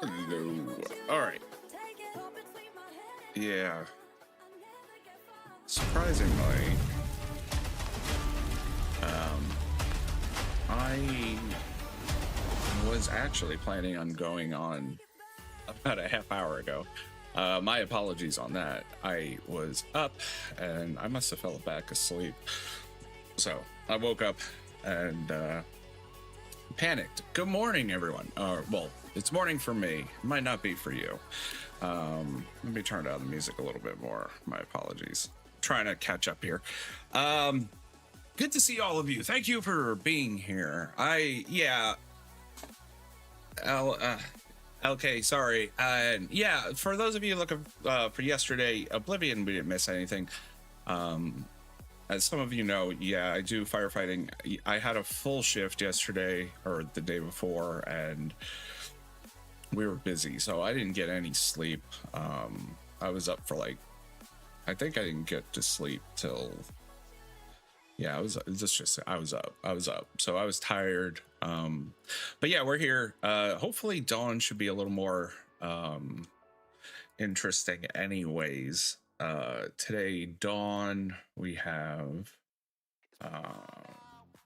Hello. All right. Yeah. Surprisingly, I was actually planning on going on about a half hour ago. My apologies on that. I was up and I must have fell back asleep. So I woke up and panicked. Good morning, everyone. Well, it's morning for me. It might not be for you. Let me turn down the music a little bit more. My apologies. Trying to catch up here. Good to see all of you. Thank you for being here. Okay, sorry. Yeah, for those of you looking for yesterday, Oblivion, we didn't miss anything. As some of you know, yeah, I do firefighting. I had a full shift yesterday or the day before, and we were busy, so I didn't get any sleep. I was up for I think I didn't get to sleep till, yeah, I was up. So I was tired. But yeah, we're here. Hopefully Dawn should be a little more interesting anyways. Today, Dawn, we have, where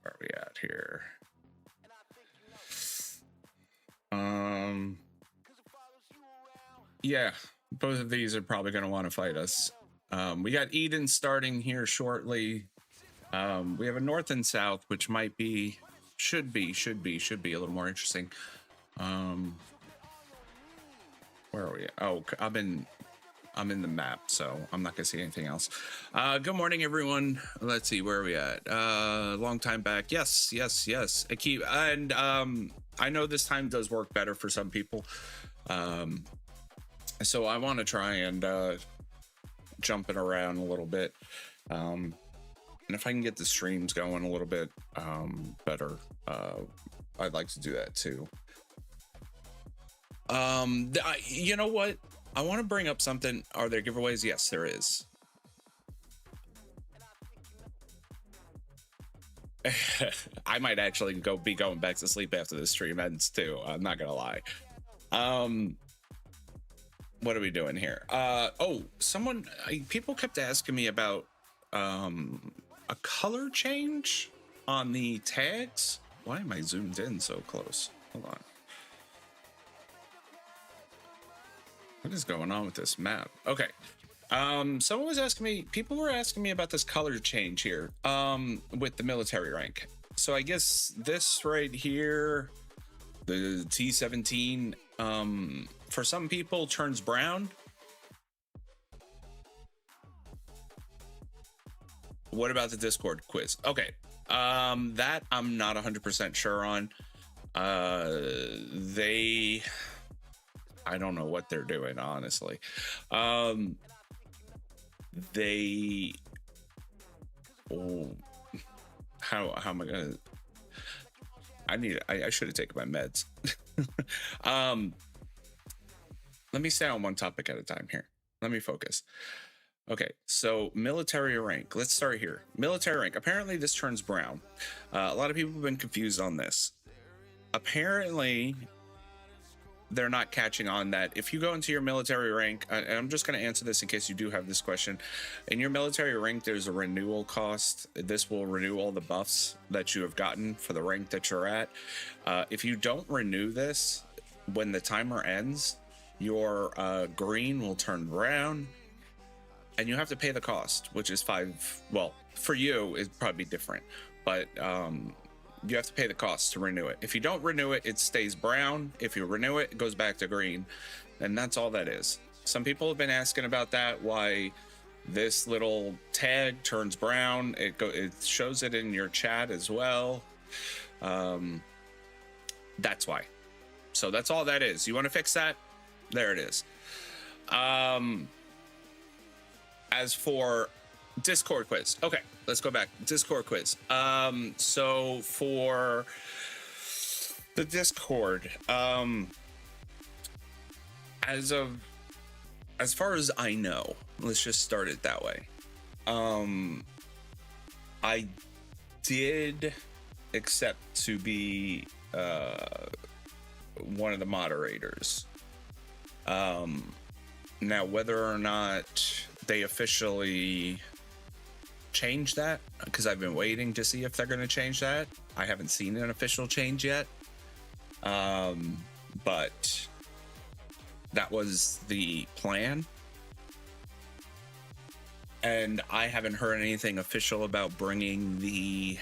are we at here? Yeah, both of these are probably going to want to fight us. We got Eden starting here shortly. We have a north and south, which should be a little more interesting. Where are we? Oh, I'm in the map, so I'm not gonna see anything else. Good morning, everyone. Let's see, where are we at? Long time back. Yes. I keep, and I know this time does work better for some people. So I want to try and jump it around a little bit. And if I can get the streams going a little bit better, I'd like to do that too. You know what? I want to bring up something. Are there giveaways? Yes, there is. I might actually be going back to sleep after the stream ends too. I'm not gonna lie. What are we doing here? People kept asking me about a color change on the tags. Why am I zoomed in so close? Hold on. What is going on with this map? Okay. Someone was asking me, people were asking me about this color change here with the military rank. So I guess this right here, the T17, for some people turns brown. What about the Discord quiz? Okay. That I'm not 100% sure on. I don't know what they're doing, honestly. How am I gonna? I should have taken my meds. Let me stay on one topic at a time here. Let me focus. Okay, so military rank. Let's start here. Military rank. Apparently, this turns brown. A lot of people have been confused on this. Apparently, they're not catching on that if you go into your military rank, and I'm just going to answer this in case you do have this question. In your military rank, there's a renewal cost. This will renew all the buffs that you have gotten for the rank that you're at. If you don't renew this, when the timer ends, your green will turn brown, and you have to pay the cost, which is 5. Well, for you, it'd probably be different, but you have to pay the cost to renew it. If you don't renew it, it stays brown. If you renew it, it goes back to green. And that's all that is. Some people have been asking about that, why this little tag turns brown. It shows it in your chat as well. That's why. So that's all that is. You want to fix that? There it is. As for Discord quiz. Okay, let's go back. Discord quiz. So for the Discord, as far as I know, let's just start it that way. I did accept to be one of the moderators. Now, whether or not they officially change that, because I've been waiting to see if they're going to change that. I haven't seen an official change yet. But that was the plan. And I haven't heard anything official about bringing the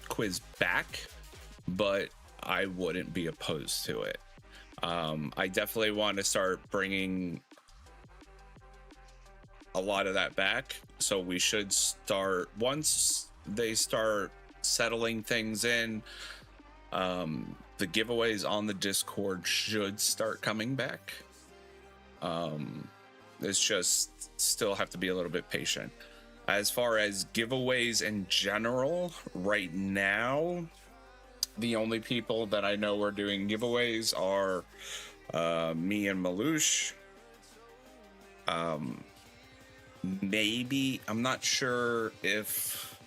quiz back, but I wouldn't be opposed to it. I definitely want to start bringing a lot of that back. So we should start, once they start settling things in, the giveaways on the Discord should start coming back. It's just still have to be a little bit patient. As far as giveaways in general, right now, the only people that I know are doing giveaways are me and Malouche. Maybe, I'm not sure if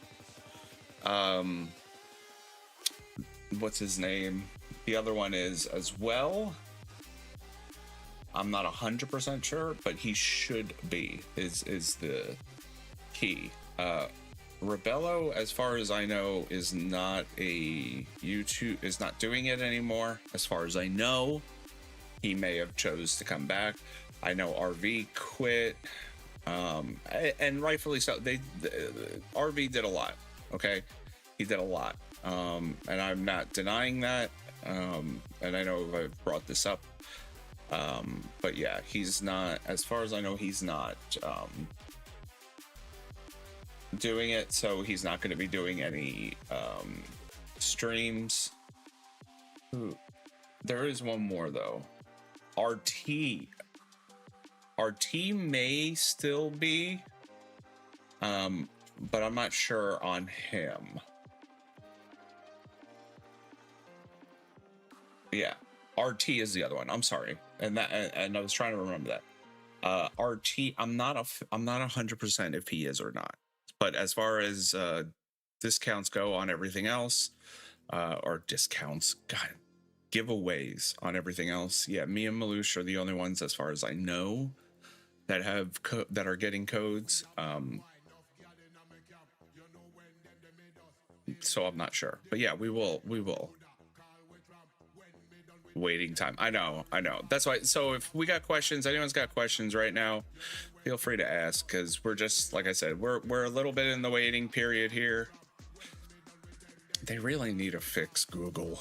what's his name? The other one is as well. I'm not 100% sure, but he should be, is the key. Rebello, as far as I know, is not doing it anymore. As far as I know, he may have chose to come back. I know RV quit, and rightfully so. RV did a lot. Okay, he did a lot, and I'm not denying that. And I know I've brought this up, but yeah, he's not. As far as I know, he's not doing it, so he's not going to be doing any streams. Ooh, there is one more though. RT may still be, but I'm not sure on him. Yeah, RT is the other one. I'm sorry, and I was trying to remember that. RT, I'm not 100% if he is or not. But as far as discounts go on everything else, or discounts, God, giveaways on everything else, yeah, me and Malouche are the only ones, as far as I know, that have that are getting codes. So I'm not sure, but yeah, we will. Waiting time. I know. That's why. So if we got questions, anyone's got questions right now, feel free to ask, because we're just, like I said, we're a little bit in the waiting period here. They really need to fix Google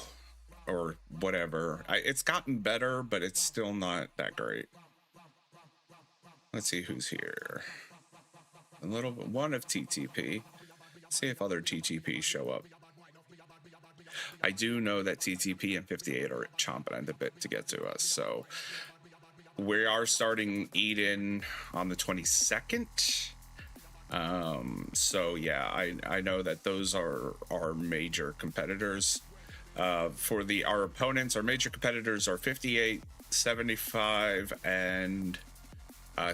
or whatever. It's gotten better, but it's still not that great. Let's see who's here. A little bit, one of TTP. Let's see if other TTP show up. I do know that TTP and 58 are chomping at the bit to get to us, so we are starting Eden on the 22nd. So yeah, I know that those are our major competitors. For our opponents, our major competitors are 58, 75, and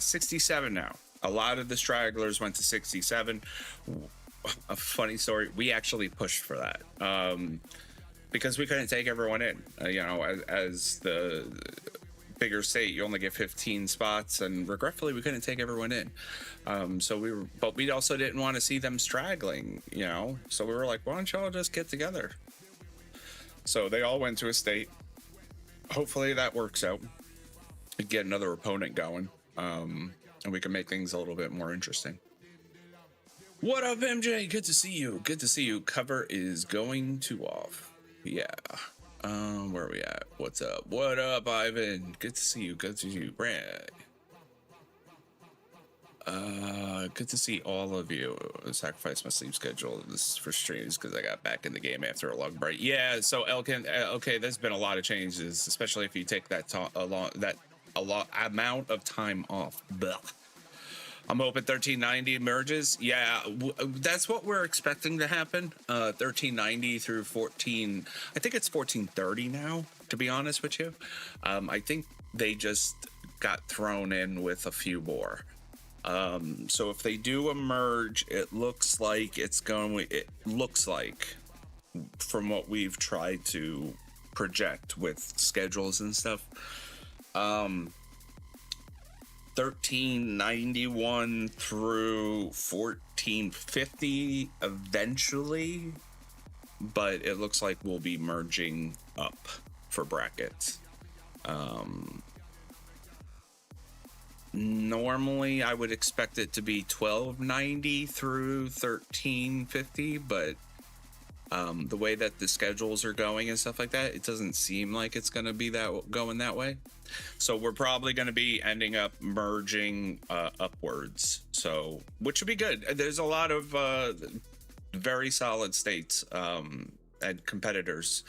67 now. A lot of the stragglers went to 67. A funny story, we actually pushed for that, because we couldn't take everyone in. As the bigger state, you only get 15 spots, and regretfully we couldn't take everyone in. But we also didn't want to see them straggling, so we were like, why don't y'all just get together? So they all went to a state. Hopefully that works out, get another opponent going, and we can make things a little bit more interesting. What up, MJ? Good to see you. Good to see you. Cover is going to off. Yeah. Where are we at? What's up? What up, Ivan? Good to see you. Good to see you, Brad. Good to see all of you. Sacrifice my sleep schedule for streams because I got back in the game after a long break. Yeah. So Elkin, okay, there's been a lot of changes, especially if you take that amount of time off. Blech. I'm hoping 1390 merges. Yeah, that's what we're expecting to happen. 1390 through 14. I think it's 1430 now, to be honest with you. I think they just got thrown in with a few more. So if they do a merge, it looks like from what we've tried to project with schedules and stuff, Um, 1391 through 1450 eventually, but it looks like we'll be merging up for brackets. Normally I would expect it to be 1290 through 1350, but the way that the schedules are going and stuff like that, it doesn't seem like it's going to be that going that way. So we're probably going to be ending up merging upwards, so which would be good. There's a lot of very solid states and competitors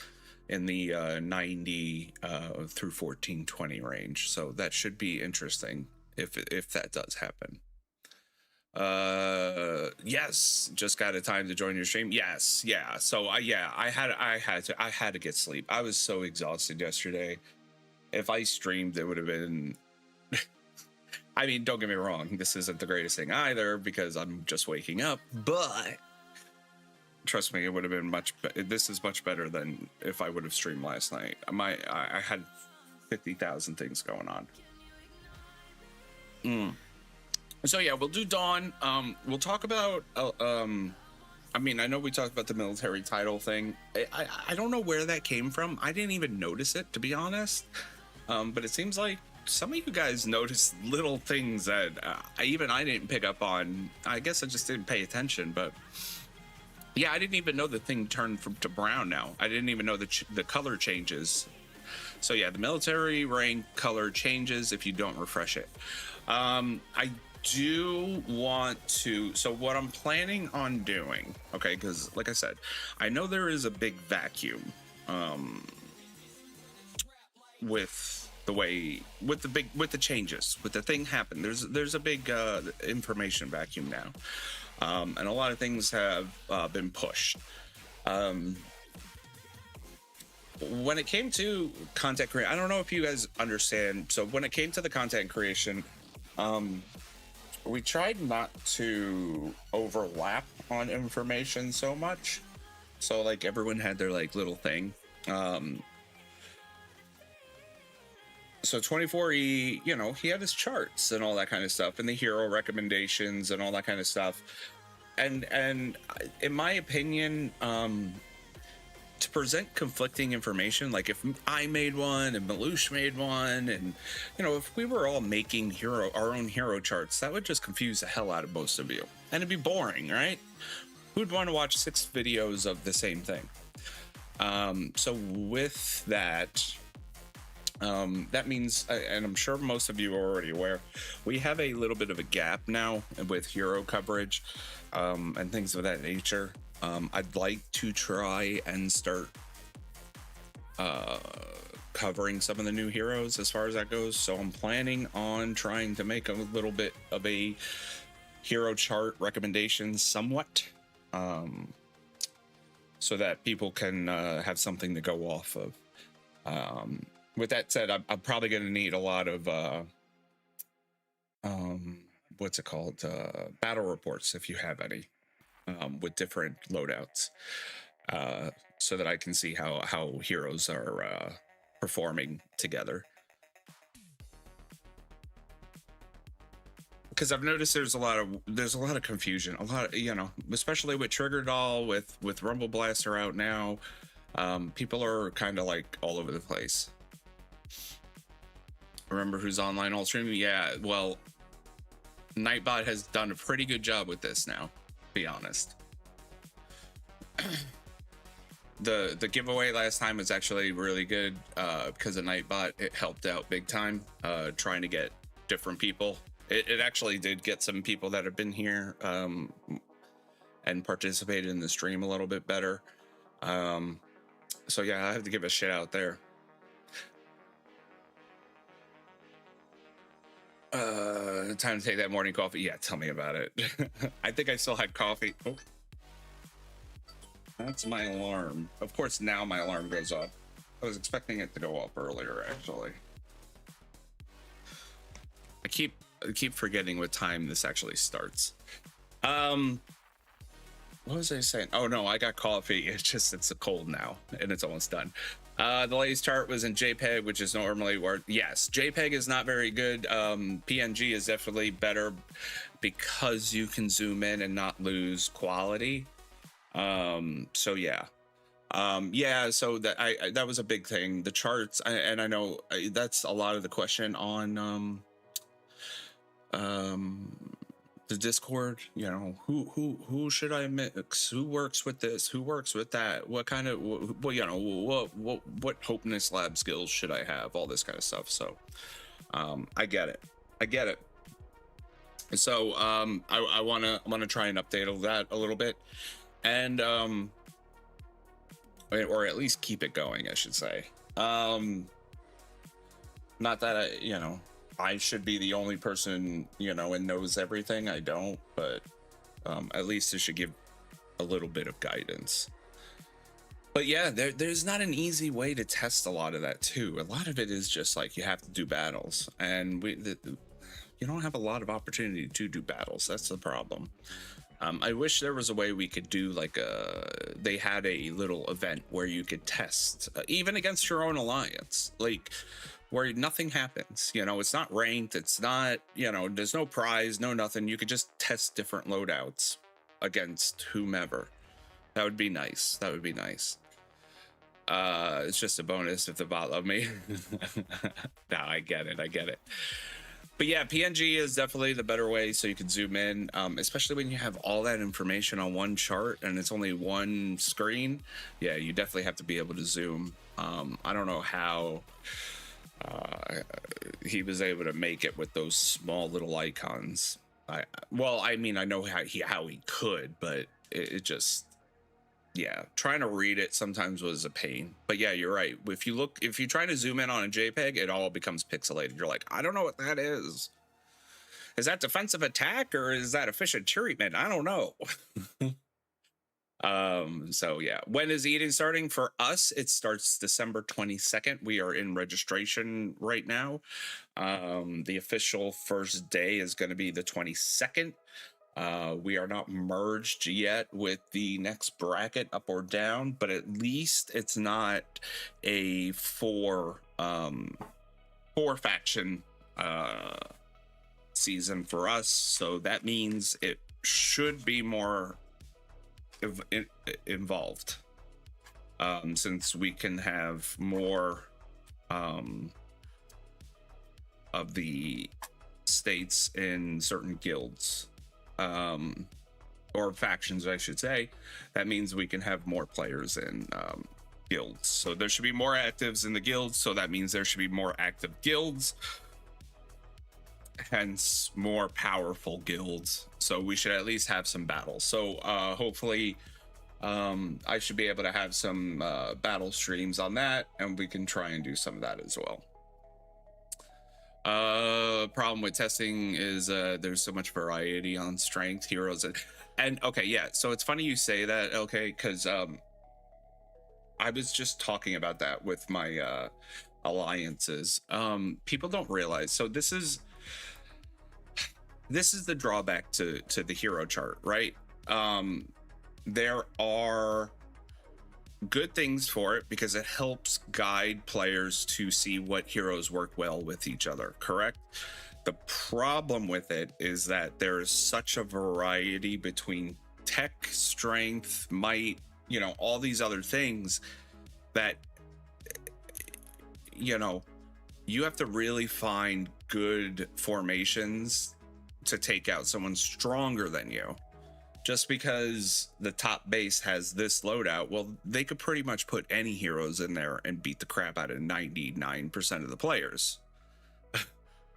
in the 90 through 1420 range, so that should be interesting if that does happen. Yes, just got a time to join your stream. Yes, yeah. So I had to get sleep. I was so exhausted yesterday. If I streamed, it would have been I mean, don't get me wrong, this isn't the greatest thing either because I'm just waking up, but trust me, it would have been this is much better than if I would have streamed last night. I had 50,000 things going on. So yeah, we'll do Dawn. We'll talk about I mean, I know we talked about the military title thing. I don't know where that came from. I didn't even notice it, to be honest. But it seems like some of you guys noticed little things that I didn't pick up on. I guess I just didn't pay attention, but yeah, I didn't even know the thing turned to brown now. I didn't even know the color changes. So yeah, the military rank color changes if you don't refresh it. I do want to, so what I'm planning on doing, okay, because like I said, I know there is a big vacuum with the changes, with the thing happen. There's a big information vacuum now, and a lot of things have been pushed. When it came to content creation, I don't know if you guys understand. So when it came to the content creation, we tried not to overlap on information so much. So like everyone had their like little thing. So 24E, you know, he had his charts and all that kind of stuff, and the hero recommendations and all that kind of stuff. And in my opinion, to present conflicting information, like if I made one and Malouche made one, and you know, if we were all making our own hero charts, that would just confuse the hell out of most of you, and it'd be boring, right? Who'd want to watch 6 videos of the same thing? So with that, that means, and I'm sure most of you are already aware, we have a little bit of a gap now with hero coverage and things of that nature. I'd like to try and start covering some of the new heroes as far as that goes. So I'm planning on trying to make a little bit of a hero chart recommendation somewhat, so that people can have something to go off of. With that said, I'm probably going to need a lot of what's it called? Battle reports, if you have any. With different loadouts, so that I can see how heroes are performing together. Because I've noticed there's a lot of confusion, a lot of, you know, especially with Trigger Doll, with Rumble Blaster out now. People are kind of like all over the place. Remember who's online all streaming? Yeah, well, Nightbot has done a pretty good job with this now. Be honest. The giveaway last time was actually really good because of Nightbot. It helped out big time trying to get different people. It actually did get some people that have been here and participated in the stream a little bit better. So yeah, I have to give a shit out there. Time to take that morning coffee. Yeah, tell me about it. I think I still had coffee. Oh, that's my alarm. Of course, now my alarm goes off. I was expecting it to go off earlier, actually. I keep forgetting what time this actually starts. What was I saying? Oh no, I got coffee. It's a cold now, and it's almost done. The latest chart was in JPEG, which is normally where, yes, JPEG is not very good. PNG is definitely better because you can zoom in and not lose quality. So yeah. Yeah, so that was a big thing. The charts, and I know that's a lot of the question on the Discord. You know, who should I mix? Who works with this? Who works with that? What kind of you know, what Hopeness Lab skills should I have? All this kind of stuff. So I get it. So I want to try and update that a little bit, and or at least keep it going, I should say. Not that I should be the only person, and knows everything. I don't, but at least it should give a little bit of guidance. But yeah, there's not an easy way to test a lot of that too. A lot of it is just like you have to do battles, and you don't have a lot of opportunity to do battles. That's the problem. I wish there was a way we could do like they had a little event where you could test even against your own alliance, like where nothing happens. It's not ranked. It's not, there's no prize, no nothing. You could just test different loadouts against whomever. That would be nice. It's just a bonus if the bot love me. No, I get it. But yeah, PNG is definitely the better way, so you can zoom in, especially when you have all that information on one chart and it's only one screen. Yeah, you definitely have to be able to zoom. I don't know how he was able to make it with those small little icons. I know how he could, but it just, yeah, trying to read it sometimes was a pain. But yeah, you're right. If you're trying to zoom in on a JPEG, it all becomes pixelated. You're like, I don't know what that is. Is that defensive attack or is that efficient treatment? I don't know. So yeah, when is eating starting for us? It starts December 22nd. We are in registration right now. The official first day is going to be the 22nd. We are not merged yet with the next bracket up or down, but at least it's not a four faction season for us. So that means it should be more involved, since we can have more of the states in certain guilds. Or factions, I should say. That means we can have more players in guilds. So there should be more actives in the guilds. So that means there should be more active guilds, hence more powerful guilds. So we should at least have some battles. So hopefully I should be able to have some battle streams on that, and we can try and do some of that as well. Problem with testing is there's so much variety on strength, heroes, and okay, yeah, so it's funny you say that, okay, because I was just talking about that with my alliances. People don't realize, so this is the drawback to the hero chart, right? There are good things for it because it helps guide players to see what heroes work well with each other, correct? The problem with it is that there is such a variety between tech, strength, might, all these other things that, you have to really find good formations to take out someone stronger than you. Just because the top base has this loadout, well, they could pretty much put any heroes in there and beat the crap out of 99% of the players.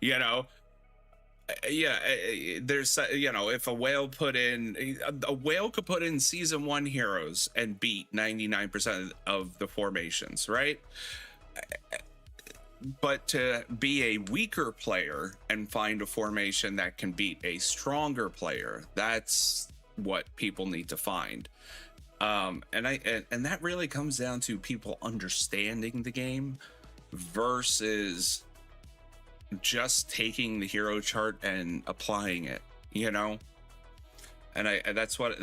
Yeah, there's, if a whale could put in season 1 heroes and beat 99% of the formations, right? But to be a weaker player and find a formation that can beat a stronger player, that's what people need to find. And that really comes down to people understanding the game versus just taking the hero chart and applying it, and that's what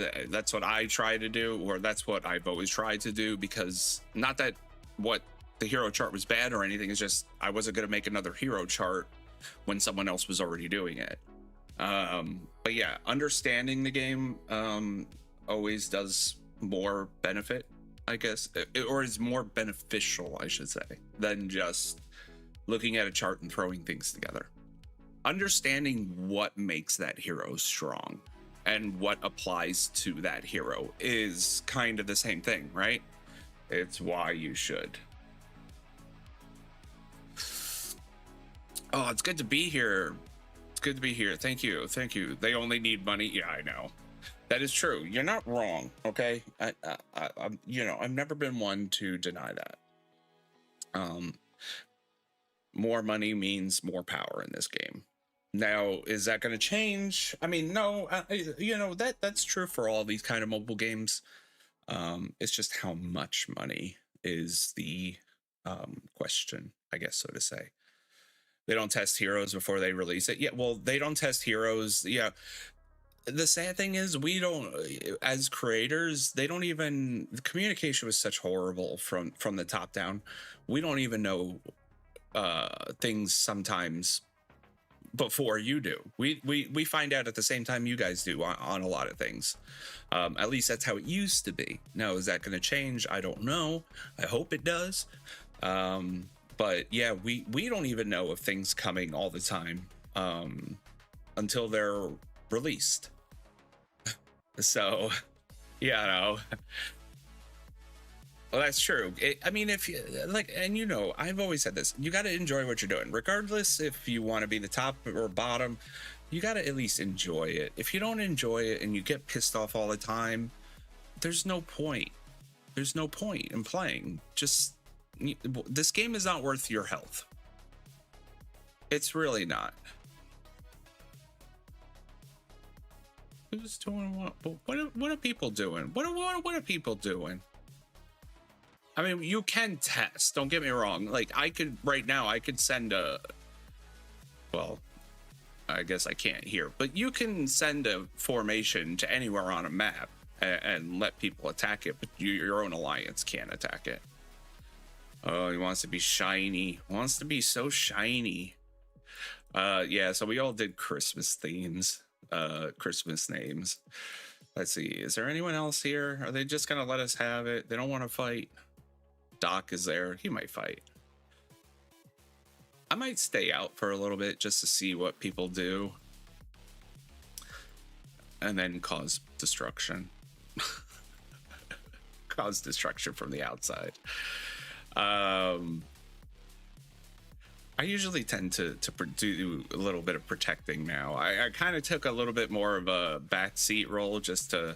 I try to do, or that's what I've always tried to do, because not that what the hero chart was bad or anything. It's just I wasn't going to make another hero chart when someone else was already doing it. But yeah, understanding the game always does more benefit, I guess, or is more beneficial, I should say, than just looking at a chart and throwing things together. Understanding what makes that hero strong and what applies to that hero is kind of the same thing, right? It's why you should. Oh, it's good to be here. It's good to be here. Thank you. Thank you. They only need money. Yeah, I know. That is true. You're not wrong. Okay. I've never been one to deny that. More money means more power in this game. Now, is that going to change? I mean, no, that's true for all these kind of mobile games. It's just how much money is the question, I guess, so to say. They don't test heroes before they release it. Yeah, well, they don't test heroes. Yeah. The sad thing is we don't, as creators, they don't even, the communication was such horrible from the top down. We don't even know things sometimes before you do. We find out at the same time you guys do on a lot of things. At least that's how it used to be. Now, is that going to change? I don't know. I hope it does. But yeah, we don't even know of things coming all the time until they're released. So, yeah, no. Well, that's true. I mean, if you like, and I've always said this, you got to enjoy what you're doing, regardless if you want to be the top or bottom. You got to at least enjoy it. If you don't enjoy it and you get pissed off all the time, there's no point. There's no point in playing. Just, this game is not worth your health. It's really not. Who's doing what? What are people doing? What are people doing? I mean, you can test. Don't get me wrong. Like, I could right now. I could send a. Well, I guess I can't here, but you can send a formation to anywhere on a map and let people attack it, but your own alliance can't attack it. Oh, he wants to be shiny. Wants to be so shiny. Yeah. So we all did Christmas themes. Christmas names. Let's see, is there anyone else here? Are they just gonna let us have it? They don't want to fight. Doc is there. He might fight. I might stay out for a little bit just to see what people do and then cause destruction. Cause destruction from the outside. I usually tend to do a little bit of protecting now. I kind of took a little bit more of a backseat role just to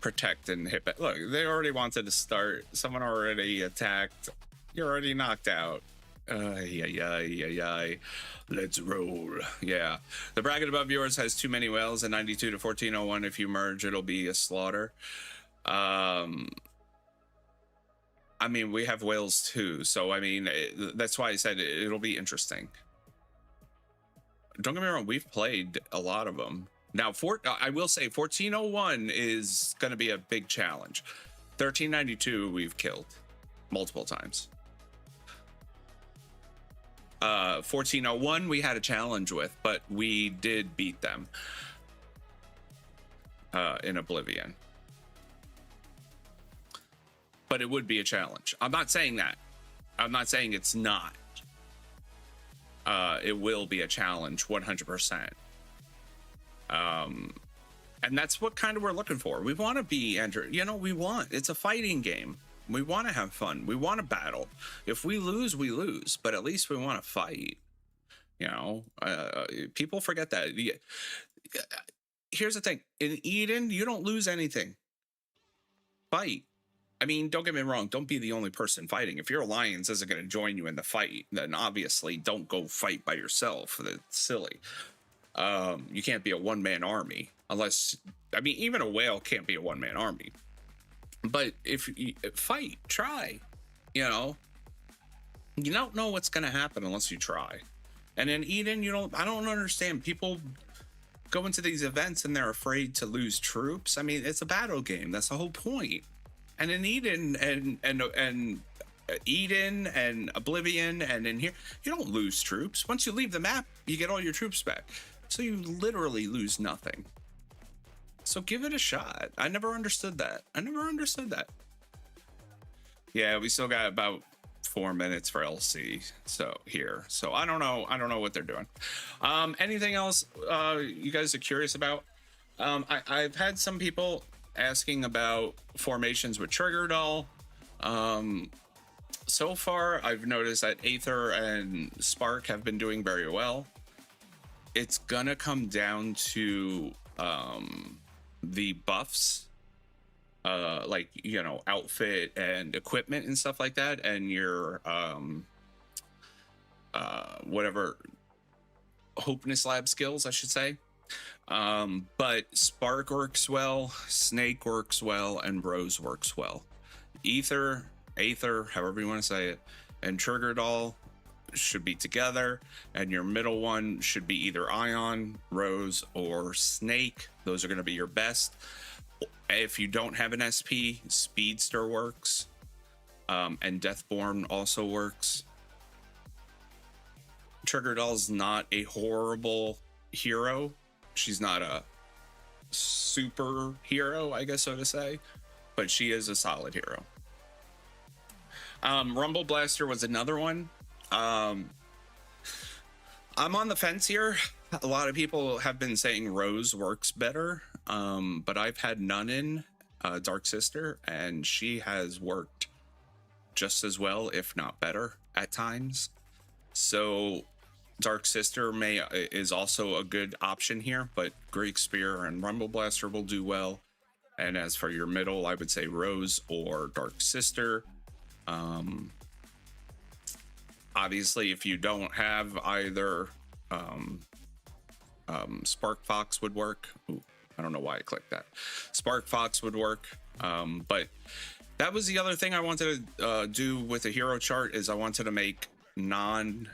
protect and hit back. Look, they already wanted to start. Someone already attacked. You're already knocked out. Let's roll. Yeah. The bracket above yours has too many whales and 92 to 1401. If you merge, it'll be a slaughter. I mean, we have whales too, so I mean, that's why I said it'll be interesting. Don't get me wrong, we've played a lot of them. Now, I will say 1401 is going to be a big challenge. 1392 we've killed multiple times. 1401 we had a challenge with, but we did beat them in Oblivion. But it would be a challenge. I'm not saying that. I'm not saying it's not. It will be a challenge, 100%. And that's what kind of we're looking for. We want to be entered. It's a fighting game. We want to have fun. We want to battle. If we lose, we lose. But at least we want to fight. People forget that. Here's the thing. In Eden, you don't lose anything. Fight. I mean, don't get me wrong. Don't be the only person fighting. If your alliance isn't going to join you in the fight, then obviously don't go fight by yourself. That's silly. You can't be a one-man army unless, I mean, even a whale can't be a one-man army. But if you fight, try. You don't know what's going to happen unless you try. And in Eden, I don't understand. People go into these events and they're afraid to lose troops. I mean, it's a battle game. That's the whole point. And in Eden and Eden and Oblivion and in here, you don't lose troops. Once you leave the map, you get all your troops back. So you literally lose nothing. So give it a shot. I never understood that. Yeah, we still got about 4 minutes for LC. So I don't know what they're doing. Anything else you guys are curious about? I've had some people asking about formations with Trigger Doll. So far, I've noticed that Aether and Spark have been doing very well. It's gonna come down to the buffs, like, you know, outfit and equipment and stuff like that, and your whatever Hopeness Lab skills, I should say. But Spark works well, Snake works well, and Rose works well. Aether, however you want to say it, and Trigger Doll should be together, and your middle one should be either Ion, Rose, or Snake. Those are going to be your best. If you don't have an SP, Speedster works, and Deathborn also works. Trigger Doll's not a horrible hero. She's not a superhero, I guess so to say, but she is a solid hero. Rumble Blaster was another one. I'm on the fence here. A lot of people have been saying Rose works better, but I've had none in Dark Sister, and she has worked just as well, if not better, at times. So Dark Sister is also a good option here, but Greek Spear and Rumble Blaster will do well. And as for your middle, I would say Rose or Dark Sister. Obviously, if you don't have either, Spark Fox would work. Ooh, I don't know why I clicked that. Spark Fox would work. But that was the other thing I wanted to do with the hero chart, is I wanted to make non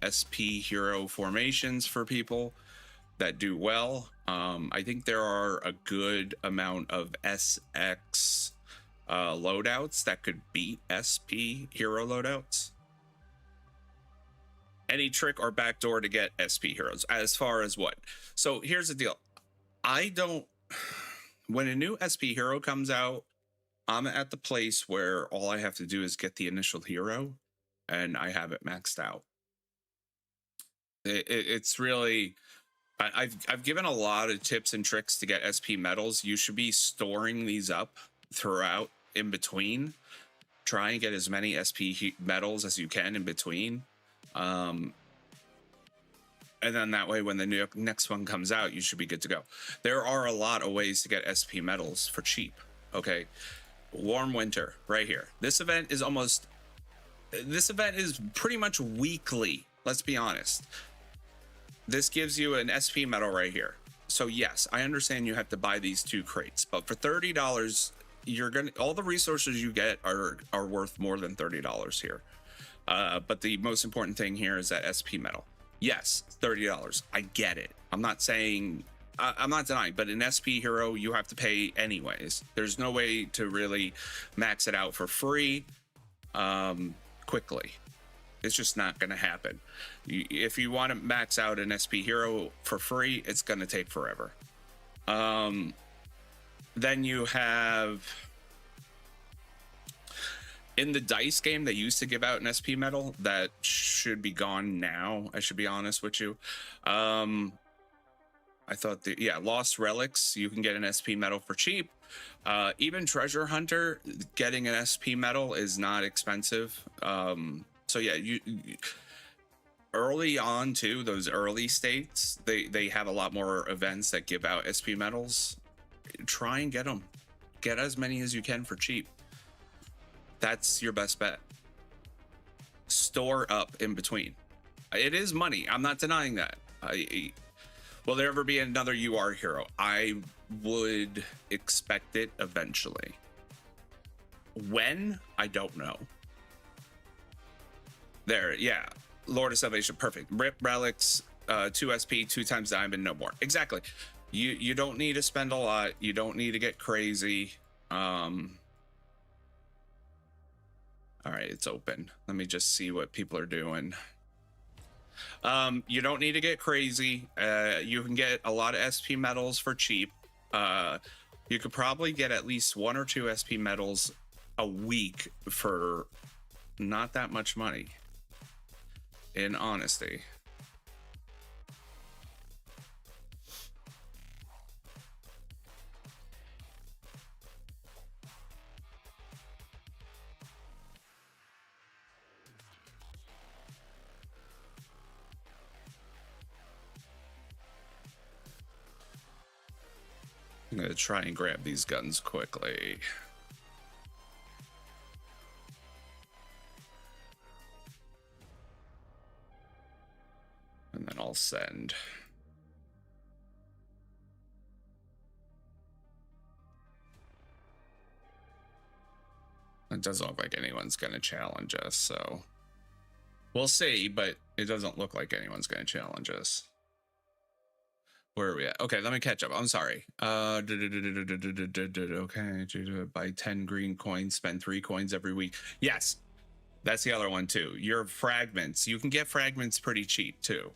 SP hero formations for people that do well. I think there are a good amount of SX loadouts that could beat SP hero loadouts. Any trick or backdoor to get SP heroes? As far as what? So here's the deal. When a new SP hero comes out, I'm at the place where all I have to do is get the initial hero, and I have it maxed out. It's really, I've given a lot of tips and tricks to get SP medals. You should be storing these up throughout, in between. Try and get as many SP medals as you can in between. And then that way, when the next one comes out, you should be good to go. There are a lot of ways to get SP medals for cheap. Okay. Warm Winter right here. This event is pretty much weekly. Let's be honest. This gives you an SP medal right here. So yes, I understand you have to buy these 2 crates, but for $30, all the resources you get are worth more than $30 here. But the most important thing here is that SP medal. Yes, $30. I get it. I'm not denying, but an SP hero, you have to pay anyways. There's no way to really max it out for free quickly. It's just not going to happen. If you want to max out an SP hero for free, it's going to take forever. Then you have, in the dice game, they used to give out an SP medal that should be gone now. I should be honest with you. I thought Lost Relics, you can get an SP medal for cheap. Even Treasure Hunter, getting an SP medal is not expensive. So yeah, you early on too, those early states, they have a lot more events that give out SP medals. Try and get them. Get as many as you can for cheap. That's your best bet. Store up in between. It is money. I'm not denying that. Will there ever be another UR hero? I would expect it eventually. When? I don't know. There, yeah. Lord of Salvation, perfect. Rip relics, 2 SP, 2 times diamond, no more. Exactly. You don't need to spend a lot. You don't need to get crazy. All right, it's open. Let me just see what people are doing. You don't need to get crazy. You can get a lot of SP medals for cheap. You could probably get at least 1 or 2 SP medals a week for not that much money, in honesty. I'm gonna try and grab these guns quickly. And then I'll send. It doesn't look like anyone's gonna challenge us, so we'll see, but it doesn't look like anyone's gonna challenge us. Where are we at? Okay, let me catch up. I'm sorry. Okay, buy 10 green coins, spend 3 coins every week. Yes, that's the other one too. Your fragments, you can get fragments pretty cheap too.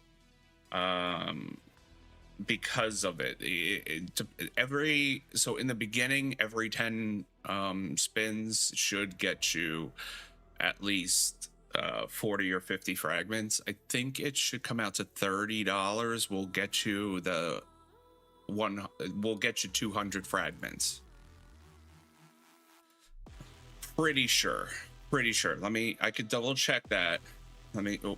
Because of it, so in the beginning, every 10 spins should get you at least 40 or 50 fragments. I think it should come out to $30. We'll get you we'll get you 200 fragments. Pretty sure. I could double check that.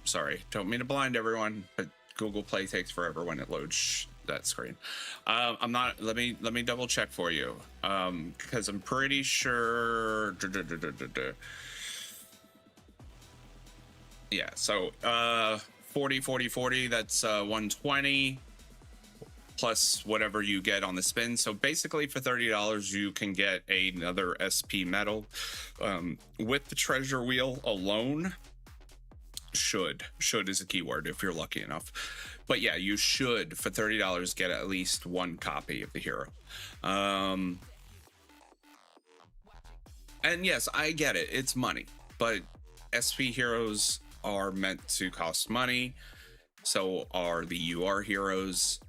Sorry, don't mean to blind everyone, but Google Play takes forever when it loads that screen. Let me double check for you, because I'm pretty sure. Yeah, so 40, that's 120 plus whatever you get on the spin. So basically for $30 you can get another SP medal. With the treasure wheel alone, should is a keyword if you're lucky enough, but yeah, you should for $30 get at least 1 copy of the hero. And yes, I get it, it's money, but SP heroes are meant to cost money, so are the UR heroes.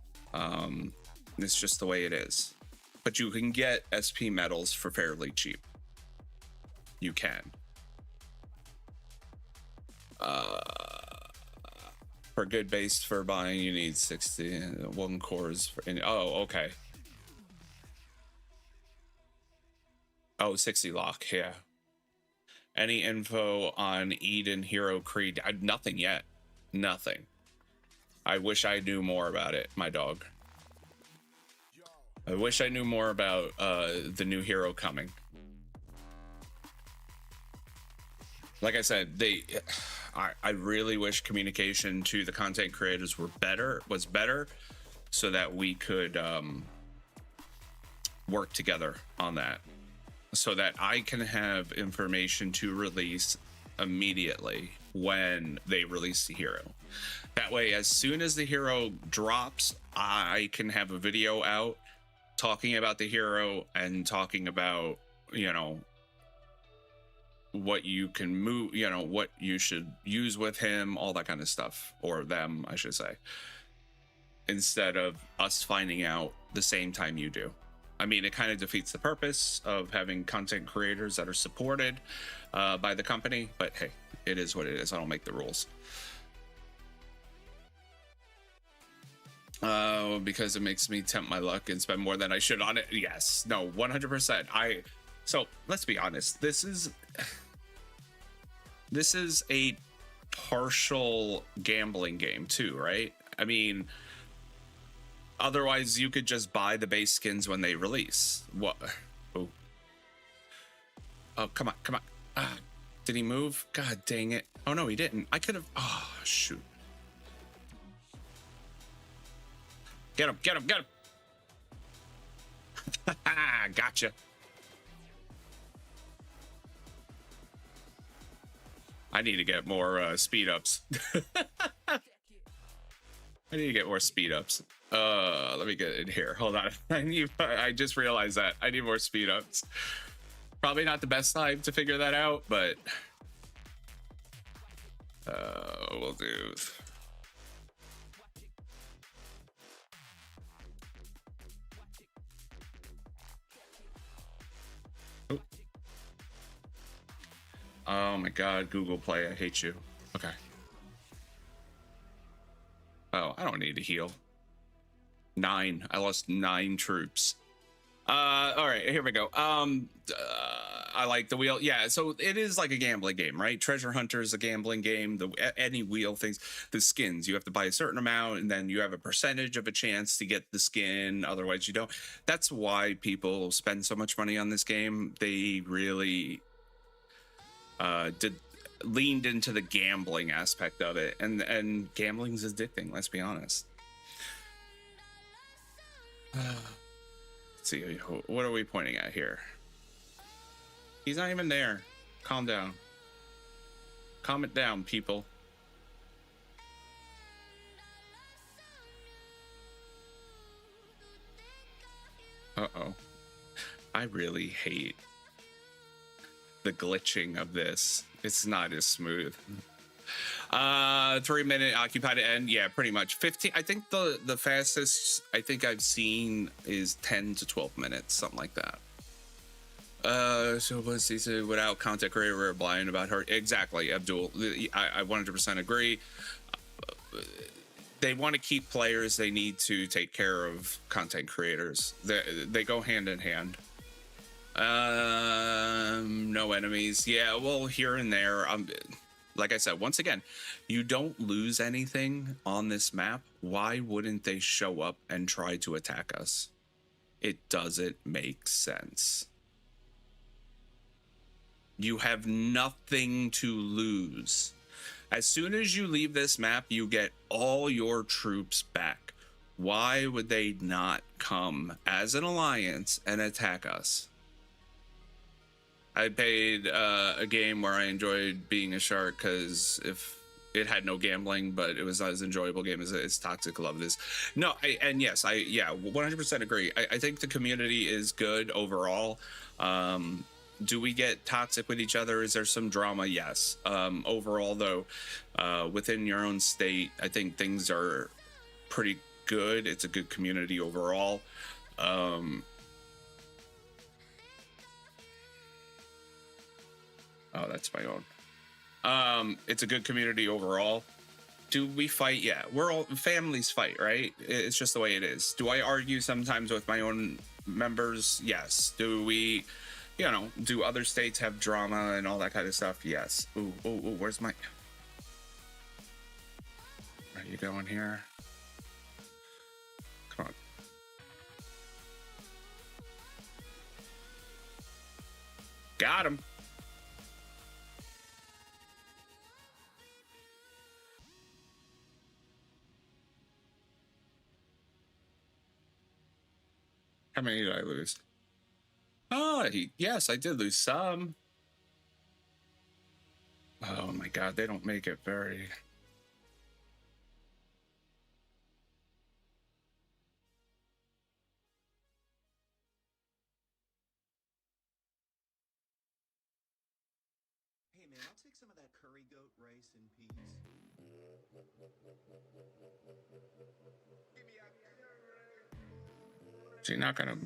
It's just the way it is, but you can get SP medals for fairly cheap. You can. For good base for buying, you need 61 cores. Oh, okay. Oh, 60 lock, yeah. Any info on Eden Hero Creed? Nothing yet. Nothing. I wish I knew more about it, my dog. I wish I knew more about the new hero coming. Like I said, I really wish communication to the content creators was better, so that we could work together on that, so that I can have information to release immediately when they release the hero. That way, as soon as the hero drops, I can have a video out talking about the hero and talking about, what you can move, what you should use with him, all that kind of stuff, or them, I should say, instead of us finding out the same time you do. I mean, it kind of defeats the purpose of having content creators that are supported by the company, but hey, it is what it is. I don't make the rules. Because it makes me tempt my luck and spend more than I should on it. Yes, no, 100%. So let's be honest. This is a partial gambling game too, right? I mean, otherwise you could just buy the base skins when they release. What? Oh, come on. Did he move? God dang it. Oh no, he didn't. I could have. Oh, shoot. Get him. Gotcha. I need to get more speed ups. I need to get more speed ups. Let me get in here. Hold on. I just realized that I need more speed ups. Probably not the best time to figure that out, but We'll do. Oh my God, Google Play, I hate you. Okay. Oh, I don't need to heal. 9. I lost 9 troops. All right, here we go. I like the wheel. Yeah, so it is like a gambling game, right? Treasure Hunter is a gambling game. Any wheel things, the skins, you have to buy a certain amount, and then you have a percentage of a chance to get the skin. Otherwise, you don't. That's why people spend so much money on this game. They really leaned into the gambling aspect of it, and gambling's addicting. Let's be honest. Let's see, what are we pointing at here? He's not even there. Calm down. Calm it down, people. Uh-oh. I really hate the glitching of this. It's not as smooth. 3-minute occupied end. Yeah, pretty much. 15. I think the fastest I think I've seen is 10 to 12 minutes, something like that. So what's he say? Without content creator, we're blind about her. Exactly, Abdul. I 100% agree. They want to keep players. They need to take care of content creators. They go hand in hand. No enemies. Yeah, well, here and there. Like I said, once again, you don't lose anything on this map. Why wouldn't they show up and try to attack us? It doesn't make sense. You have nothing to lose. As soon as you leave this map, you get all your troops back. Why would they not come as an alliance and attack us? I played a game where I enjoyed being a shark because if it had no gambling, but it was not as enjoyable game as Toxic Love is. No, yes, 100% agree. I think the community is good overall. Do we get toxic with each other? Is there some drama? Yes. Overall, though, within your own state, I think things are pretty good. It's a good community overall. Oh, that's my own. It's a good community overall. Do we fight? Yeah, we're all families fight, right? It's just the way it is. Do I argue sometimes with my own members? Yes. Do we, do other states have drama and all that kind of stuff? Yes. Ooh, where's my... Are you going here? Come on. Got him. How many did I lose? Oh, yes, I did lose some. Oh my God, they don't make it very... Hey man, I'll take some of that curry goat rice and peas. Is he not gonna...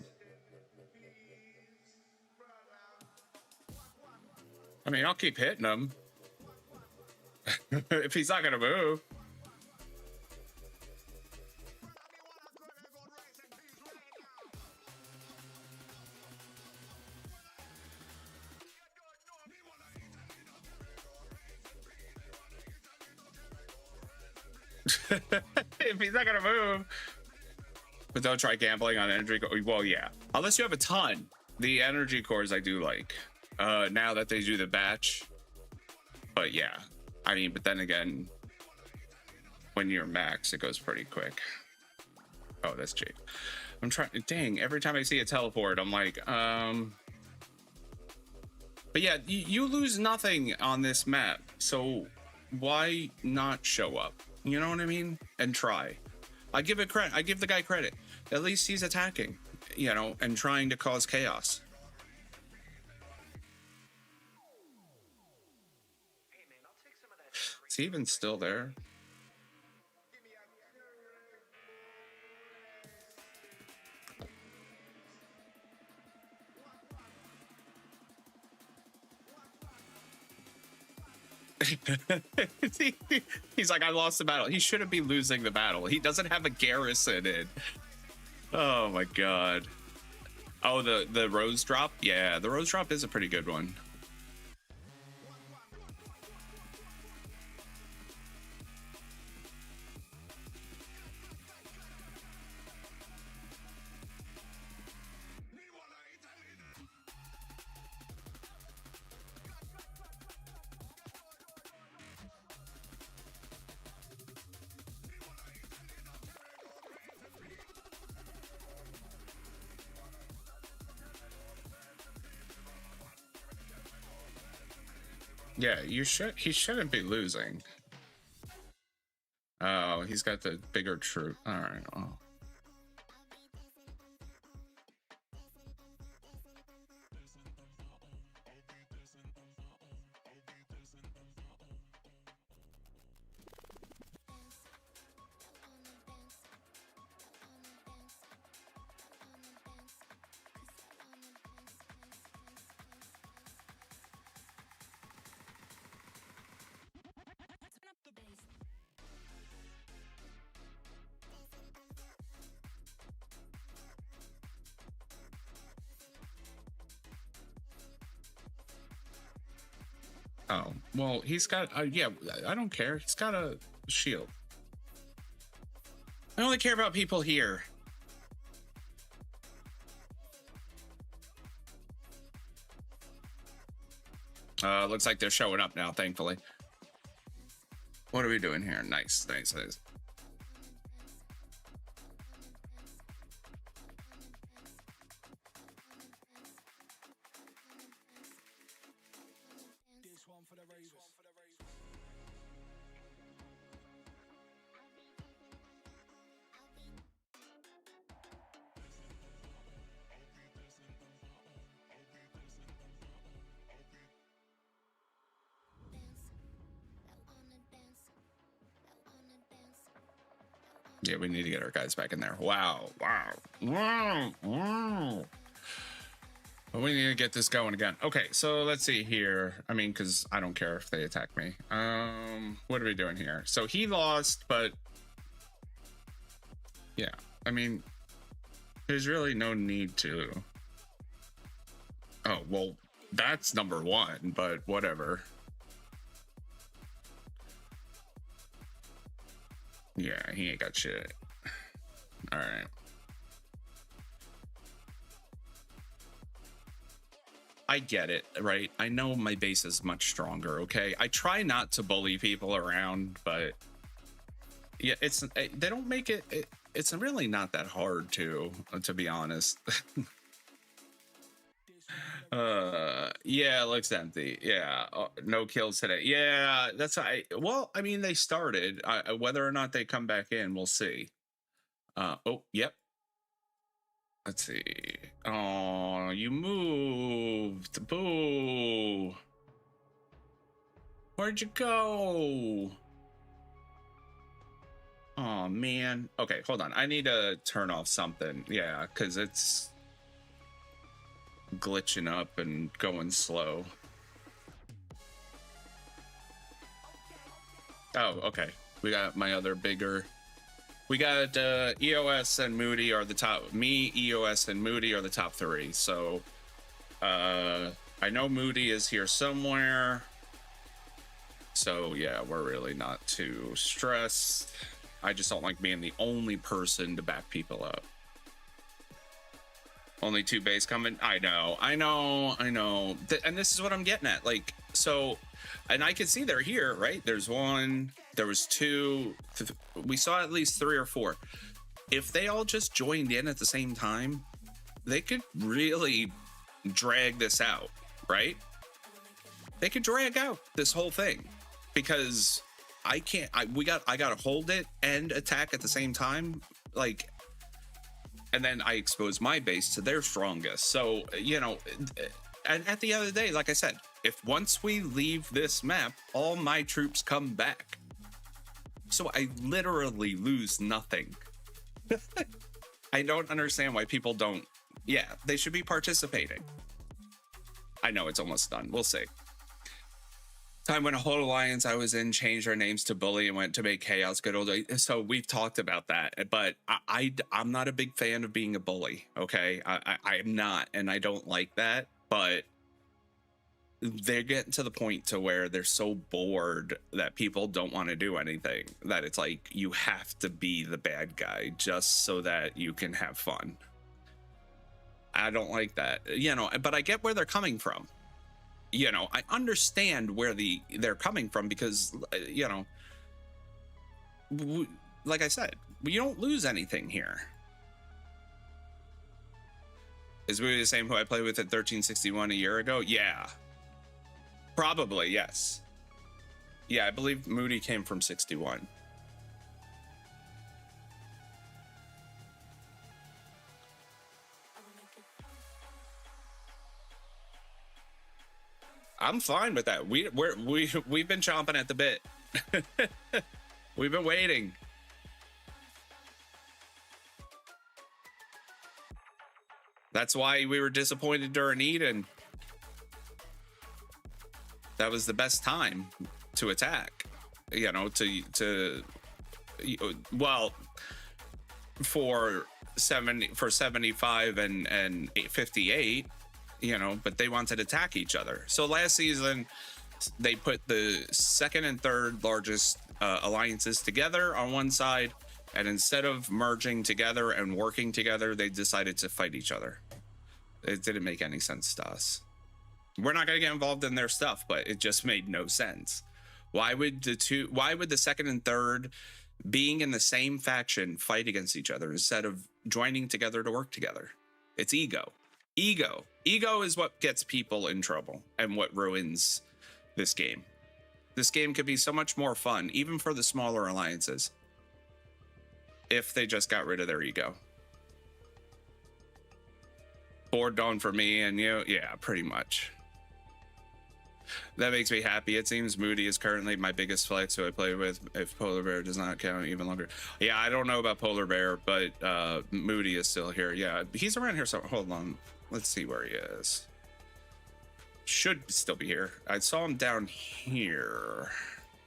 I mean, I'll keep hitting him. If he's not gonna move. If he's not gonna move. But don't try gambling on energy. Well, yeah. Unless you have a ton. The energy cores I do like. Now that they do the batch. But yeah. I mean, but then again, when you're max, it goes pretty quick. Oh, that's cheap. I'm trying... Dang, every time I see a teleport, I'm like, But yeah, you lose nothing on this map. So why not show up? You know what I mean? And try. I give it credit. I give the guy credit. At least he's attacking, and trying to cause chaos. he even still there? He's like, I lost the battle. He shouldn't be losing the battle. He doesn't have a garrison in. Oh my god. Oh, the rose drop? Yeah, the rose drop is a pretty good one. Yeah, he shouldn't be losing. Oh, he's got the bigger troop. All right. Oh. Oh, well, he's got, yeah, I don't care. He's got a shield. I only care about people here. Looks like they're showing up now, thankfully. What are we doing here? Nice, nice, nice. Yeah, we need to get our guys back in there. Wow, wow, wow, wow. But we need to get this going again. Okay, so let's see here. I mean, because I don't care if they attack me. What are we doing here? So he lost, but yeah, I mean, there's really no need to. Oh, well, that's number one, but whatever. Yeah, he ain't got shit. All right. I get it, right? I know my base is much stronger, okay? I try not to bully people around, but yeah, they don't make it's really not that hard to be honest. Yeah, it looks empty. Yeah, no kills today. Yeah, well, I mean, they started. Whether or not they come back in, we'll see. Oh, yep. Let's see. Oh, you moved. Boo. Where'd you go? Oh, man. Okay, hold on. I need to turn off something. Yeah, because it's glitching up and going slow. Oh, okay. We got my other bigger. We got EOS and Moody are the top. Me, EOS, and Moody are the top three. So I know Moody is here somewhere. So yeah, we're really not too stressed. I just don't like being the only person to back people up. Only two base coming. I know. And this is what I'm getting at. Like, so, and I can see they're here, right? There's one, there was two, we saw at least 3 or 4. If they all just joined in at the same time, they could really drag this out, right? They could drag out this whole thing because I can't, I gotta hold it and attack at the same time. Like, and then I expose my base to their strongest. So, you know, and at the end of the day, like I said, if once we leave this map, all my troops come back. So I literally lose nothing. I don't understand why people don't. Yeah, they should be participating. I know it's almost done. We'll see. Time when a whole alliance I was in changed our names to Bully and went to make Chaos good old. So we've talked about that, but I'm not a big fan of being a bully. Okay, I'm not, and I don't like that. But they're getting to the point to where they're so bored that people don't want to do anything, that it's like you have to be the bad guy just so that you can have fun. I don't like that, you know, but I get where they're coming from. You know, I understand where they're coming from because, you know, like I said, you don't lose anything here. Is Moody the same who I played with at 1361 a year ago? Yeah. Probably, yes. Yeah, I believe Moody came from 61. I'm fine with that. We've been chomping at the bit. We've been waiting. That's why we were disappointed during Eden. That was the best time to attack. You know, well, for 75 and 58. You know, but they wanted to attack each other. So last season, they put the second and third largest alliances together on one side, and instead of merging together and working together, they decided to fight each other. It didn't make any sense to us. We're not going to get involved in their stuff, but it just made no sense. Why would the second and third being in the same faction fight against each other instead of joining together to work together? It's ego. Ego is what gets people in trouble and what ruins this game. This game could be so much more fun, even for the smaller alliances, if they just got rid of their ego. Bored Dawn for me and you, yeah, pretty much. That makes me happy. It seems Moody is currently my biggest flex who I play with, if Polar Bear does not count even longer. Yeah, I don't know about Polar Bear, but Moody is still here. Yeah, he's around here, so hold on. Let's see where he is. Should still be here. I saw him down here.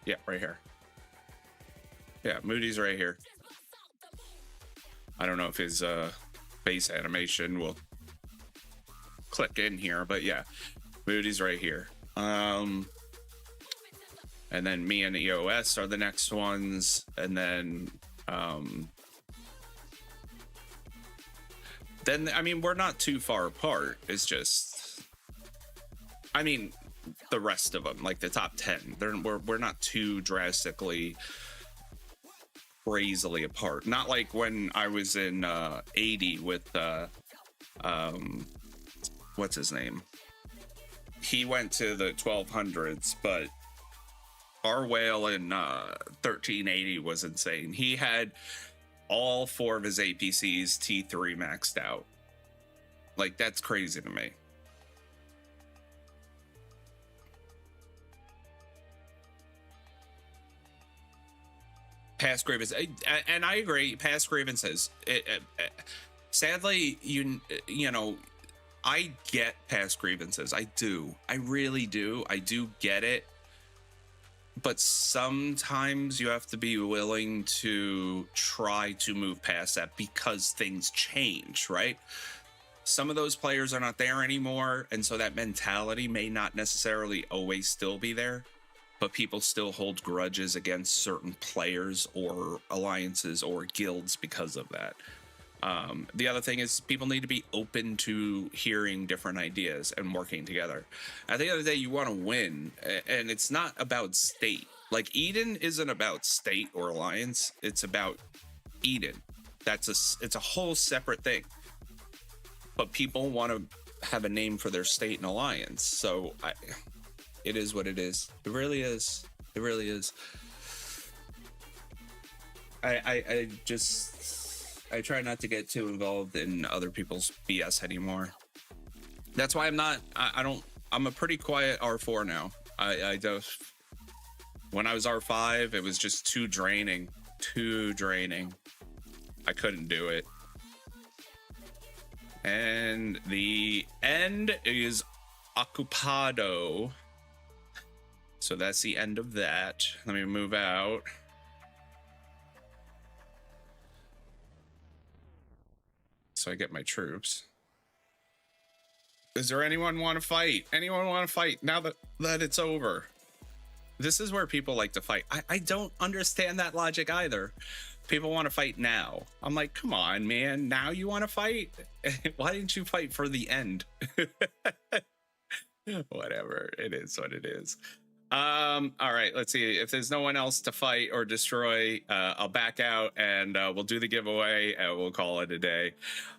Yeah, right here. Yeah, Moody's right here. I don't know if his base animation will click in here, but yeah, Moody's right here. And then me and EOS are the next ones, and then I mean, we're not too far apart. It's just, I mean, the rest of them, like the top 10, we're not too drastically crazily apart. Not like when I was in 80 with what's his name? He went to the 1200s, but our whale in 1380 was insane. He had all 4 of his APCs T3 maxed out. Like, that's crazy to me. Past grievances, and I agree. Past grievances. Sadly, you know, I get past grievances. I do. I really do. I do get it. But sometimes you have to be willing to try to move past that because things change, right? Some of those players are not there anymore, and so that mentality may not necessarily always still be there, but people still hold grudges against certain players or alliances or guilds because of that. The other thing is people need to be open to hearing different ideas and working together. At the end of the day, you want to win, and it's not about state. Like, Eden isn't about state or alliance. It's about Eden. It's a whole separate thing. But people want to have a name for their state and alliance. So it is what it is. It really is. It really is. I try not to get too involved in other people's BS anymore. That's why I'm not. I don't. I'm a pretty quiet R4 now. I just when I was R5, it was just too draining. Too draining. I couldn't do it. And the end is Ocupado. So that's the end of that. Let me move out. So I get my troops. Is there anyone want to fight? Anyone want to fight now that it's over? This is where people like to fight. I don't understand that logic either. People want to fight now. I'm like, come on, man. Now you want to fight? Why didn't you fight for the end? Whatever. It is what it is. All right, let's see. If there's no one else to fight or destroy, I'll back out and we'll do the giveaway and we'll call it a day.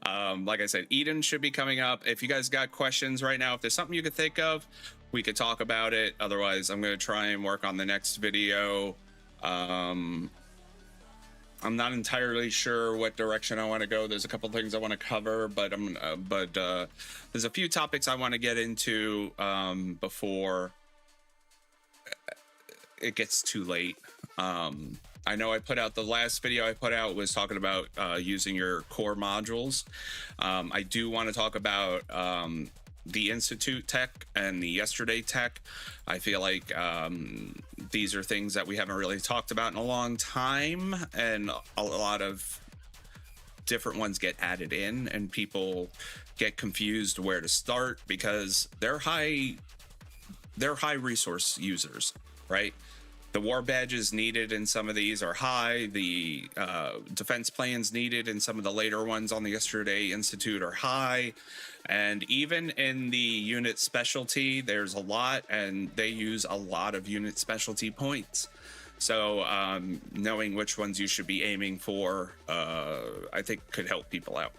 Like I said, Eden should be coming up. If you guys got questions right now, if there's something you could think of, we could talk about it. Otherwise, I'm going to try and work on the next video. I'm not entirely sure what direction I want to go. There's a couple things I want to cover, but there's a few topics I want to get into before it gets too late. I know I put out the last video I put out was talking about using your core modules. I do want to talk about the Institute tech and the Yesterday tech. I feel like these are things that we haven't really talked about in a long time, and a lot of different ones get added in and people get confused where to start because they're high resource users, right? The war badges needed in some of these are high. The defense plans needed in some of the later ones on the Yesterday Institute are high. And even in the unit specialty, there's a lot, and they use a lot of unit specialty points. So knowing which ones you should be aiming for, I think could help people out.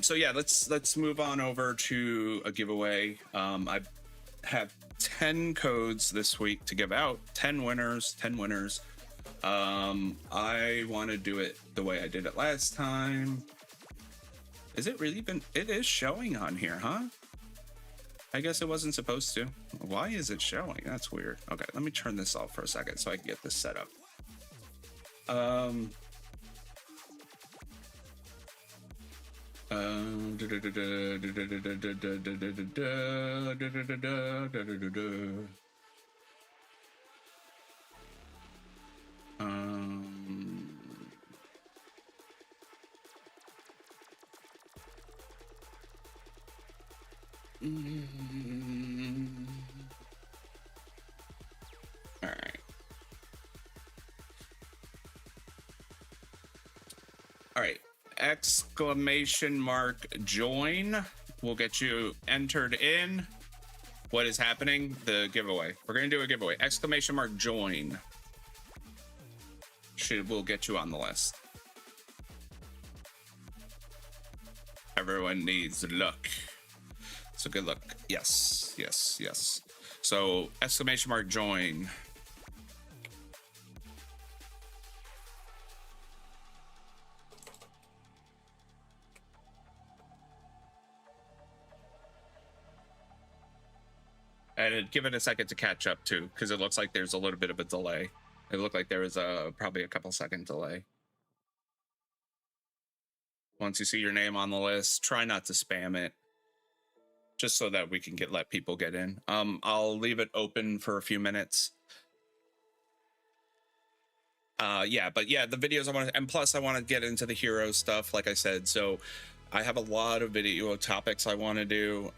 So yeah, let's move on over to a giveaway. I have 10 codes this week to give out. 10 winners. I want to do it the way I did it last time. Is it really been? It is showing on here, huh? I guess it wasn't supposed to. Why is it showing? That's weird. Okay, let me turn this off for a second so I can get this set up. All right. All right. Exclamation mark join will get you entered in. What is happening? The giveaway. We're going to do a giveaway. Exclamation mark join will get you on the list. Everyone needs luck. So good luck. Yes. So exclamation mark join. And give it a second to catch up too, because it looks like there's a little bit of a delay. It looked like there was probably a couple second delay. Once you see your name on the list, try not to spam it, just so that we can let people get in. I'll leave it open for a few minutes. The videos I want to, and plus I want to get into the hero stuff, like I said. So I have a lot of video topics I want to do,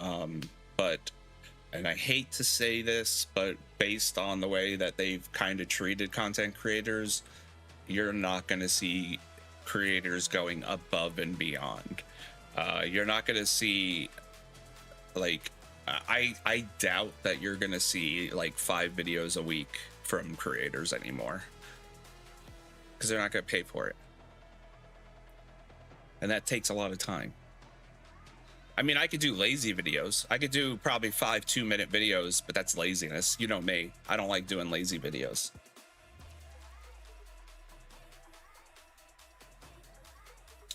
and I hate to say this, but based on the way that they've kind of treated content creators, you're not going to see creators going above and beyond. You're not going to see, like, I doubt that you're going to see like 5 videos a week from creators anymore, because they're not going to pay for it. And that takes a lot of time. I mean, I could do lazy videos. I could do probably 5 2-minute videos, but that's laziness. You know me. I don't like doing lazy videos.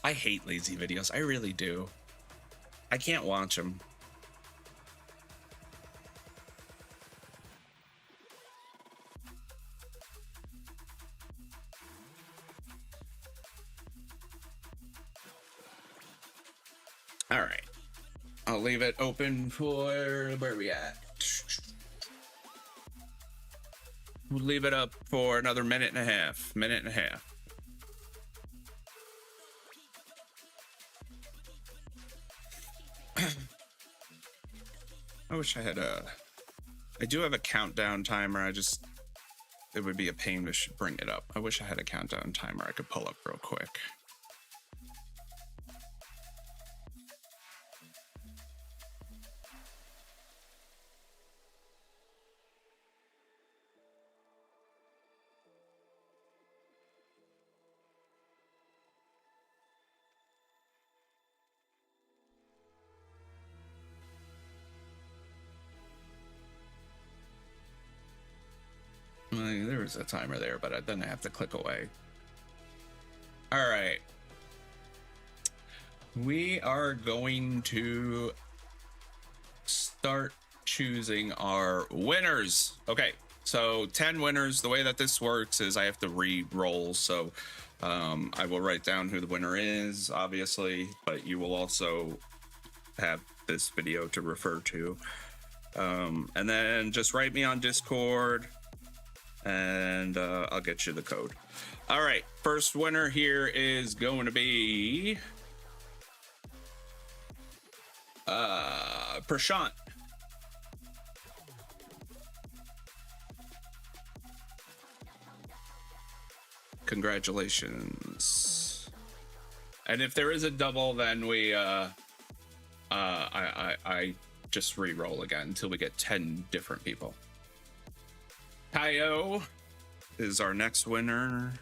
I hate lazy videos. I really do. I can't watch them. All right. I'll leave it open for where we at. We'll leave it up for another minute and a half. I wish I had I do have a countdown timer. It would be a pain to bring it up. I wish I had a countdown timer I could pull up real quick. There was a timer there, but then I have to click away. All right. We are going to start choosing our winners. Okay, so 10 winners. The way that this works is I have to re-roll. So I will write down who the winner is, obviously, but you will also have this video to refer to. And then just write me on Discord and I'll get you the code. All right, first winner here is going to be Prashant. Congratulations. And if there is a double, then we I just re-roll again until we get 10 different people. Tayo is our next winner.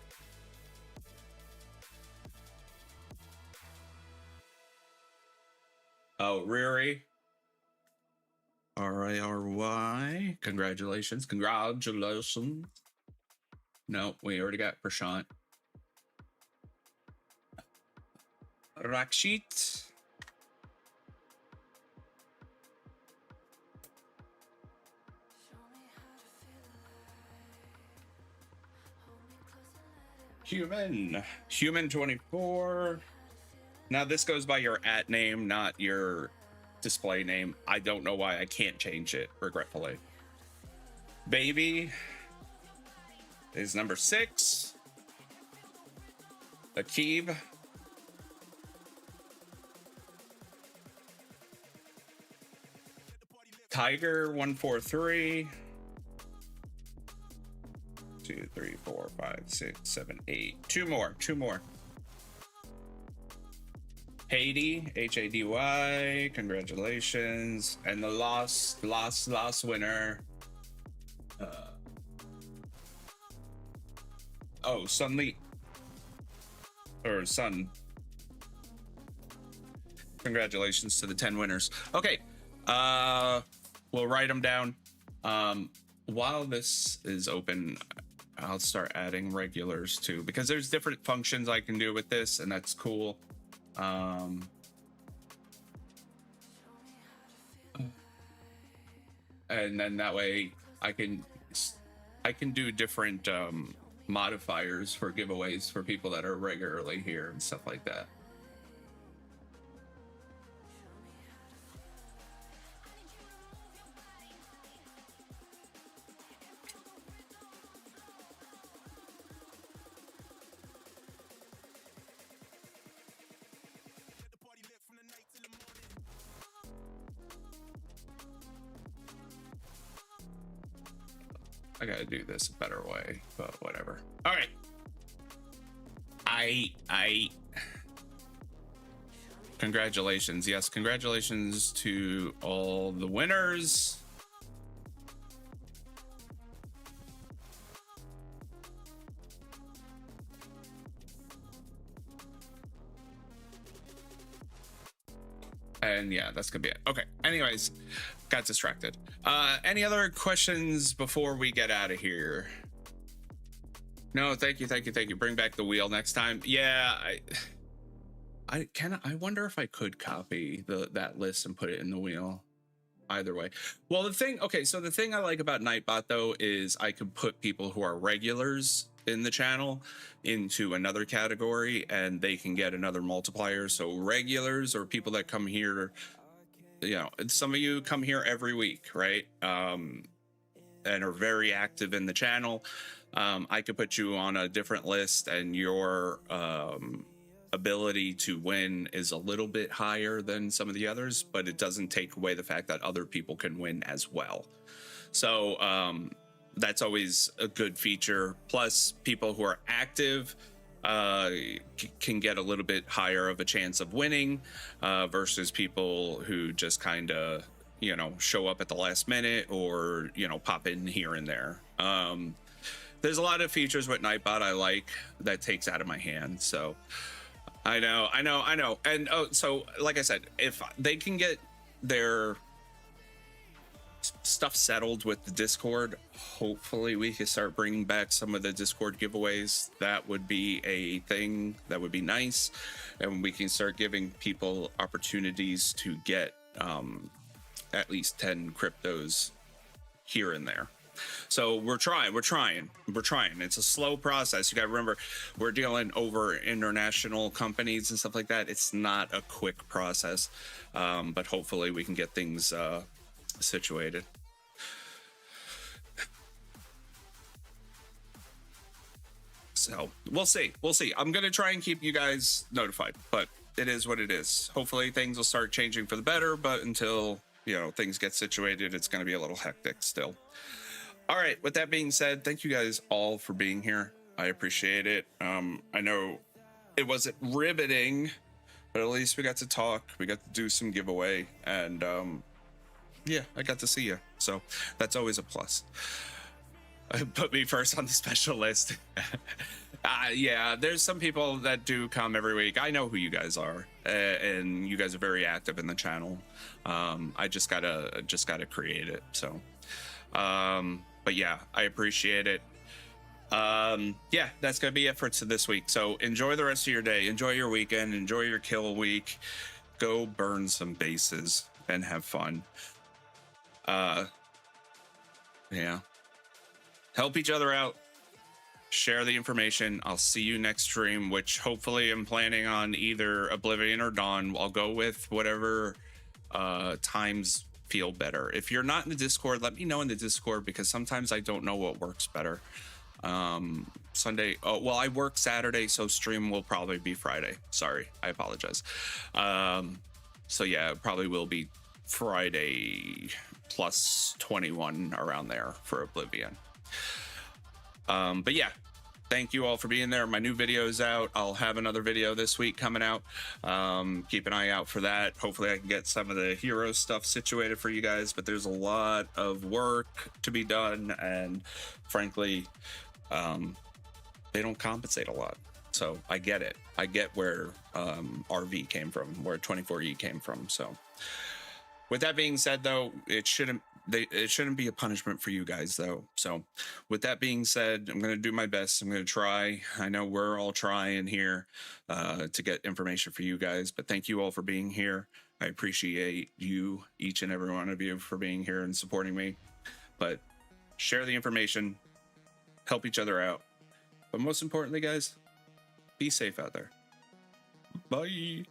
Oh, Riri. R-I-R-Y. Congratulations. No, we already got Prashant. Rakshit. Human 24. Now this goes by your @ name, not your display name. I don't know why I can't change it, regretfully. Baby is number 6. Akib. Tiger 143. 2, 3, 4, 5, 6, 7, 8. Two more. Hady, H-A-D-Y. Congratulations. And the last winner. Sun Lee. Or Sun. Congratulations to the 10 winners. Okay. We'll write them down. While this is open, I'll start adding regulars too, because there's different functions I can do with this, and that's cool. And then that way I can do different modifiers for giveaways for people that are regularly here and stuff like that. I gotta do this a better way, but whatever. All right. Congratulations. Yes, congratulations to all the winners. And yeah, that's gonna be it. Okay. Anyways, got distracted. Any other questions before we get out of here? No, thank you. Bring back the wheel next time. Yeah, I wonder if I could copy that list and put it in the wheel. Either way. Well, the thing I like about Nightbot though is I could put people who are regulars in the channel into another category, and they can get another multiplier. So regulars or people that come here, you know, some of you come here every week, right? And are very active in the channel. I could put you on a different list, and your ability to win is a little bit higher than some of the others, but it doesn't take away the fact that other people can win as well. So that's always a good feature. Plus, people who are active can get a little bit higher of a chance of winning versus people who just kind of, you know, show up at the last minute or, you know, pop in here and there. There's a lot of features with Nightbot I like that takes out of my hand. So I know. And so like I said, if they can get their stuff settled with the Discord, hopefully we can start bringing back some of the Discord giveaways. That would be a thing that would be nice, and we can start giving people opportunities to get at least 10 cryptos here and there. So we're trying. It's a slow process. You got to remember, we're dealing over international companies and stuff like that. It's not a quick process, but hopefully we can get things situated. So we'll see. I'm going to try and keep you guys notified, but it is what it is. Hopefully things will start changing for the better, but until, you know, things get situated, it's going to be a little hectic still. All right, with that being said, thank you guys all for being here. I appreciate it. I know it wasn't riveting, but at least we got to talk. We got to do some giveaway, and yeah, I got to see you. So that's always a plus. Put me first on the special list. Yeah, there's some people that do come every week. I know who you guys are, and you guys are very active in the channel. I just gotta create it. So, but yeah, I appreciate it. Yeah, that's gonna be it for this week. So enjoy the rest of your day. Enjoy your weekend. Enjoy your kill week. Go burn some bases and have fun. Yeah. Help each other out. Share the information. I'll see you next stream, which hopefully I'm planning on either Oblivion or Dawn. I'll go with whatever times feel better. If you're not in the Discord, let me know in the Discord, because sometimes I don't know what works better. Sunday, well, I work Saturday, so stream will probably be Friday. Sorry, I apologize. So yeah, it probably will be Friday plus 21 around there for Oblivion. But yeah, thank you all for being there. My new video is out. I'll have another video this week coming out. Keep an eye out for that. Hopefully I can get some of the hero stuff situated for you guys, but there's a lot of work to be done, and frankly, they don't compensate a lot. So I get it. I get where RV came from, where 24E came from. So with that being said, though, it shouldn't be a punishment for you guys, though. So with that being said, I'm going to do my best. I'm going to try. I know we're all trying here to get information for you guys, but thank you all for being here. I appreciate you, each and every one of you, for being here and supporting me. But share the information, help each other out. But most importantly, guys, be safe out there. Bye.